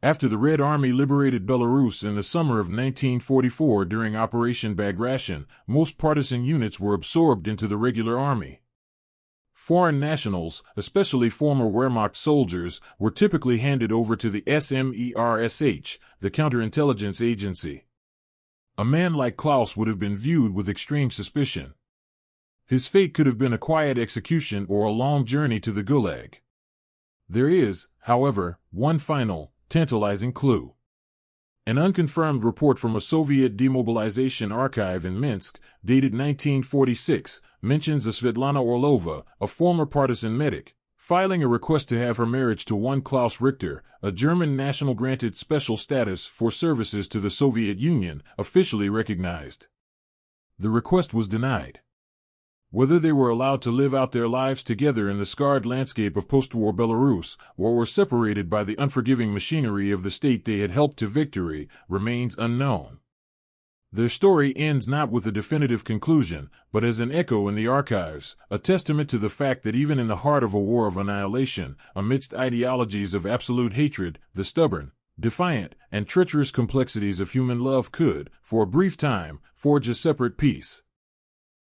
Speaker 1: After the Red Army liberated Belarus in the summer of 1944 during Operation Bagration, most partisan units were absorbed into the regular army. Foreign nationals, especially former Wehrmacht soldiers, were typically handed over to the SMERSH, the counterintelligence agency. A man like Klaus would have been viewed with extreme suspicion. His fate could have been a quiet execution or a long journey to the Gulag. There is, however, one final, tantalizing clue. An unconfirmed report from a Soviet demobilization archive in Minsk, dated 1946, mentions a Svetlana Orlova, a former partisan medic, filing a request to have her marriage to one Klaus Richter, a German national granted special status for services to the Soviet Union, officially recognized. The request was denied. Whether they were allowed to live out their lives together in the scarred landscape of post-war Belarus, or were separated by the unforgiving machinery of the state they had helped to victory, remains unknown. Their story ends not with a definitive conclusion, but as an echo in the archives, a testament to the fact that even in the heart of a war of annihilation, amidst ideologies of absolute hatred, the stubborn, defiant, and treacherous complexities of human love could, for a brief time, forge a separate peace.